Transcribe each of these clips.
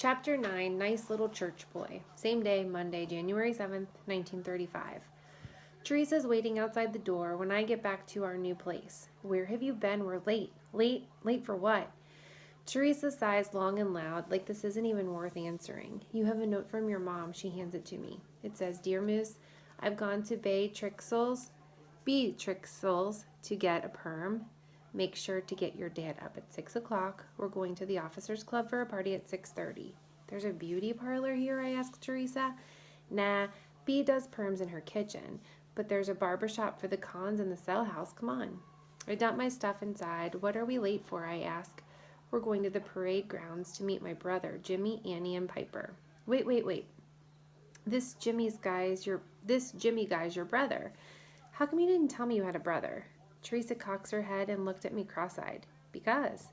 Chapter 9, Nice Little Church Boy. Same day, Monday, January 7th, 1935. Teresa's waiting outside the door when I get back to our new place. Where have you been? We're late. Late for what? Teresa sighs long and loud, like this isn't even worth answering. You have a note from your mom. She hands it to me. It says, Dear Moose, I've gone to Beatrixel's to get a perm. Make sure to get your dad up at 6 o'clock. We're going to the officers club for a party at 6:30. There's a beauty parlor here, I ask Teresa. Nah, Bea does perms in her kitchen, but there's a barber shop for the Cons in the cell house. Come on. I dump my stuff inside. What are we late for, I ask. We're going to the parade grounds to meet my brother, Jimmy, Annie, and Piper. Wait. This Jimmy guy's your brother. How come you didn't tell me you had a brother? Teresa cocks her head and looked at me cross-eyed. Because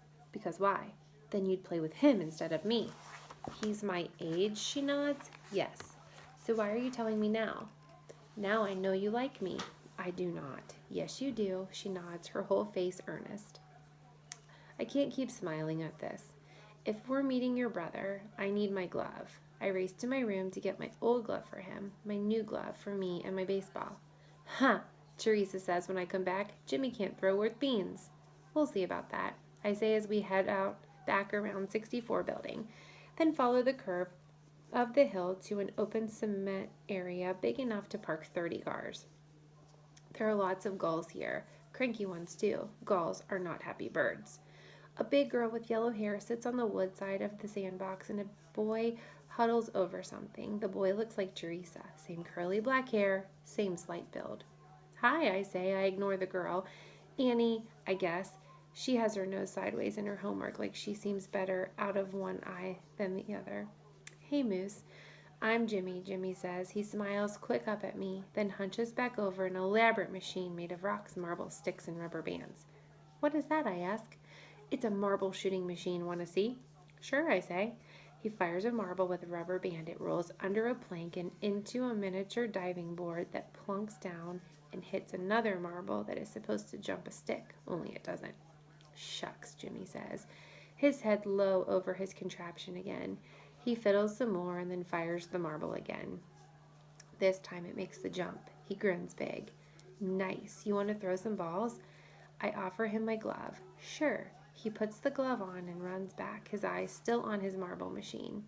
why? Then you'd play with him instead of me. He's my age, she nods. Yes. So why are you telling me now? Now I know you like me. I do not. Yes, you do, she nods, her whole face earnest. I can't keep smiling at this. If we're meeting your brother, I need my glove. I race to my room to get my old glove for him, my new glove for me, and my baseball. Huh, Teresa says when I come back, Jimmy can't throw worth beans. We'll see about that, I say as we head out back around 64 building, then follow the curve of the hill to an open cement area big enough to park 30 cars. There are lots of gulls here, cranky ones too. Gulls are not happy birds. A big girl with yellow hair sits on the wood side of the sandbox and a boy huddles over something. The boy looks like Teresa. Same curly black hair, same slight build. Hi, I say. I ignore the girl. Annie, I guess. She has her nose sideways in her homework like she seems better out of one eye than the other. Hey, Moose. I'm Jimmy, Jimmy says. He smiles quick up at me, then hunches back over an elaborate machine made of rocks, marbles, sticks, and rubber bands. What is that, I ask. It's a marble shooting machine. Want to see? Sure, I say. He fires a marble with a rubber band. It rolls under a plank and into a miniature diving board that plunks down and hits another marble that is supposed to jump a stick, only it doesn't. Shucks, Jimmy says, his head low over his contraption again. He fiddles some more and then fires the marble again. This time it makes the jump. He grins big. Nice. You want to throw some balls? I offer him my glove. Sure. He puts the glove on and runs back, his eyes still on his marble machine.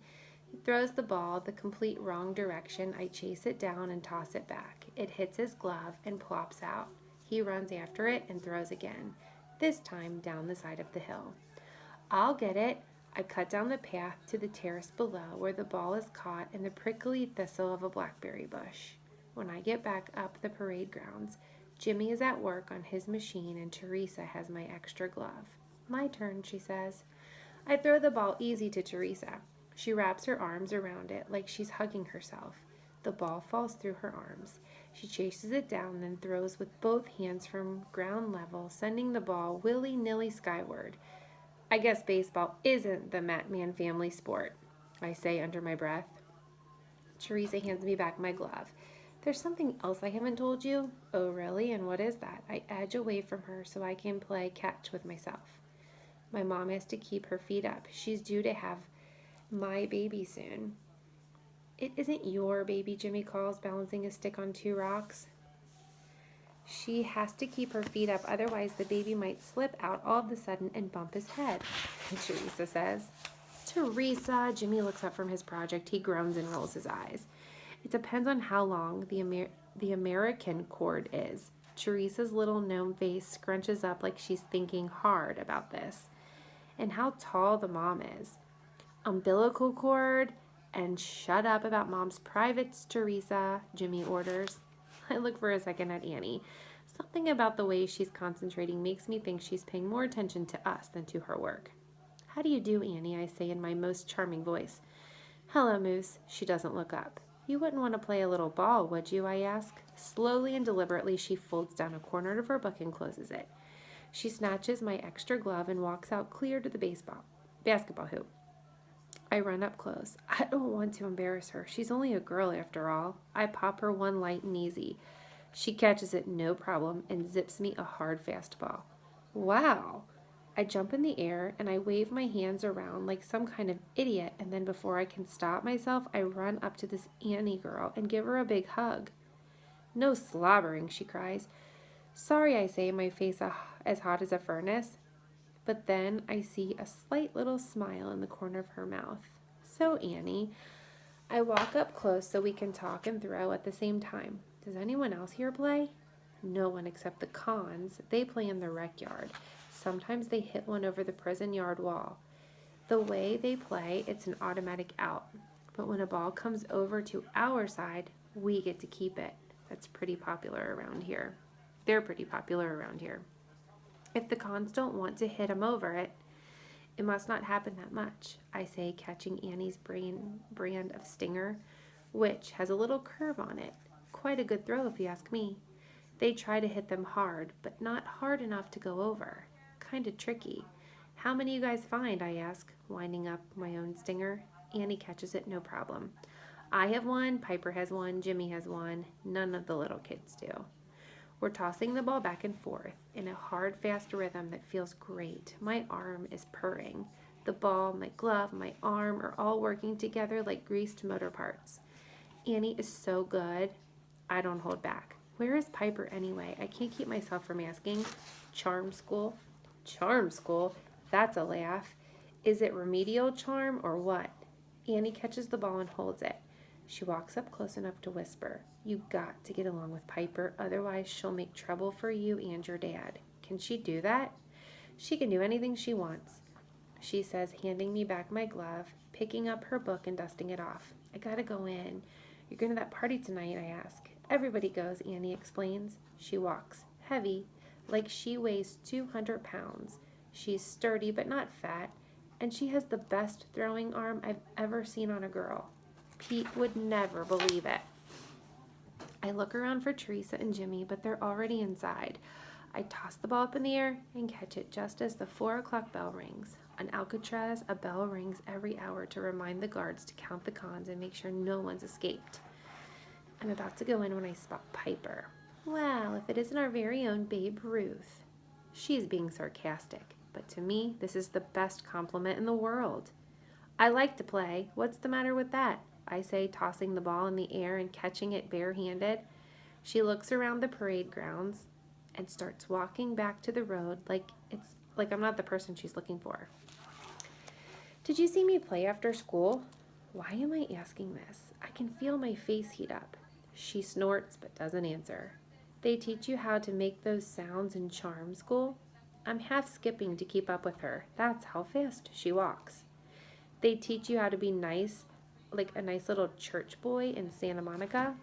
He throws the ball the complete wrong direction. I chase it down and toss it back. It hits his glove and plops out. He runs after it and throws again, this time down the side of the hill. I'll get it. I cut down the path to the terrace below where the ball is caught in the prickly thistle of a blackberry bush. When I get back up the parade grounds, Jimmy is at work on his machine and Teresa has my extra glove. My turn, she says. I throw the ball easy to Teresa. She wraps her arms around it like she's hugging herself. The ball falls through her arms. She chases it down, then throws with both hands from ground level, sending the ball willy-nilly skyward. I guess baseball isn't the Matman family sport, I say under my breath. Teresa hands me back my glove. There's something else I haven't told you? Oh, really? And what is that? I edge away from her so I can play catch with myself. My mom has to keep her feet up. She's due to have my baby soon. It isn't your baby, Jimmy calls, balancing a stick on two rocks. She has to keep her feet up, otherwise the baby might slip out all of a sudden and bump his head, Teresa says. Teresa, Jimmy looks up from his project. He groans and rolls his eyes. It depends on how long the American cord is. Teresa's little gnome face scrunches up like she's thinking hard about this. And how tall the mom is. Umbilical cord, and shut up about mom's privates, Teresa, Jimmy orders. I look for a second at Annie. Something about the way she's concentrating makes me think she's paying more attention to us than to her work. How do you do, Annie? I say in my most charming voice. Hello, Moose. She doesn't look up. You wouldn't want to play a little ball, would you? I ask. Slowly and deliberately, she folds down a corner of her book and closes it. She snatches my extra glove and walks out clear to the basketball hoop. I run up close. I don't want to embarrass her. She's only a girl after all. I pop her one light and easy. She catches it no problem and zips me a hard fastball. Wow! I jump in the air and I wave my hands around like some kind of idiot, and then before I can stop myself, I run up to this Annie girl and give her a big hug. No slobbering, she cries. Sorry, I say, my face as hot as a furnace. But then I see a slight little smile in the corner of her mouth. So, Annie, I walk up close so we can talk and throw at the same time. Does anyone else here play? No one except the cons. They play in the rec yard. Sometimes they hit one over the prison yard wall. The way they play, it's an automatic out. But when a ball comes over to our side, we get to keep it. That's pretty popular around here. They're pretty popular around here. If the cons don't want to hit them over it, it must not happen that much, I say, catching Annie's brand of stinger, which has a little curve on it. Quite a good throw if you ask me. They try to hit them hard, but not hard enough to go over. Kind of tricky. How many you guys find, I ask, winding up my own stinger. Annie catches it no problem. I have one, Piper has one, Jimmy has one. None of the little kids do. We're tossing the ball back and forth in a hard, fast rhythm that feels great. My arm is purring. The ball, my glove, my arm are all working together like greased motor parts. Annie is so good. I don't hold back. Where is Piper anyway? I can't keep myself from asking. Charm school? Charm school? That's a laugh. Is it remedial charm or what? Annie catches the ball and holds it. She walks up close enough to whisper, You got to get along with Piper, otherwise she'll make trouble for you and your dad. Can she do that? She can do anything she wants, she says, handing me back my glove, picking up her book and dusting it off. I gotta go in. You're going to that party tonight, I ask. Everybody goes, Annie explains. She walks, heavy, like she weighs 200 pounds. She's sturdy but not fat, and she has the best throwing arm I've ever seen on a girl. Pete would never believe it. I look around for Teresa and Jimmy, but they're already inside. I toss the ball up in the air and catch it just as the 4 o'clock bell rings. On Alcatraz, a bell rings every hour to remind the guards to count the cons and make sure no one's escaped. I'm about to go in when I spot Piper. Well, if it isn't our very own Babe Ruth. She's being sarcastic, but to me, this is the best compliment in the world. I like to play. What's the matter with that? I say, tossing the ball in the air and catching it barehanded. She looks around the parade grounds and starts walking back to the road like I'm not the person she's looking for. Did you see me play after school? Why am I asking this? I can feel my face heat up. She snorts but doesn't answer. They teach you how to make those sounds in charm school? I'm half skipping to keep up with her. That's how fast she walks. They teach you how to be nice, like a nice little church boy in Santa Monica.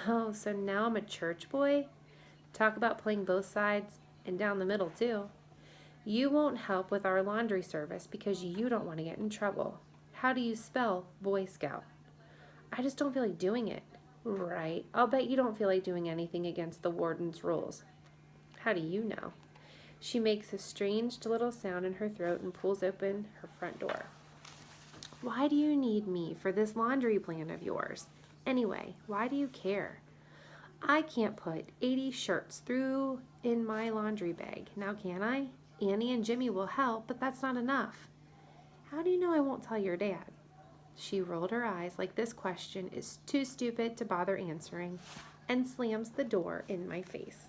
Oh, so now I'm a church boy? Talk about playing both sides and down the middle too. You won't help with our laundry service because you don't want to get in trouble. How do you spell Boy Scout? I just don't feel like doing it. Right. I'll bet you don't feel like doing anything against the warden's rules. How do you know? She makes a strange little sound in her throat and pulls open her front door. Why do you need me for this laundry plan of yours? Anyway, why do you care? I can't put 80 shirts through in my laundry bag, now can I? Annie and Jimmy will help, but that's not enough. How do you know I won't tell your dad? She rolled her eyes like this question is too stupid to bother answering and slams the door in my face.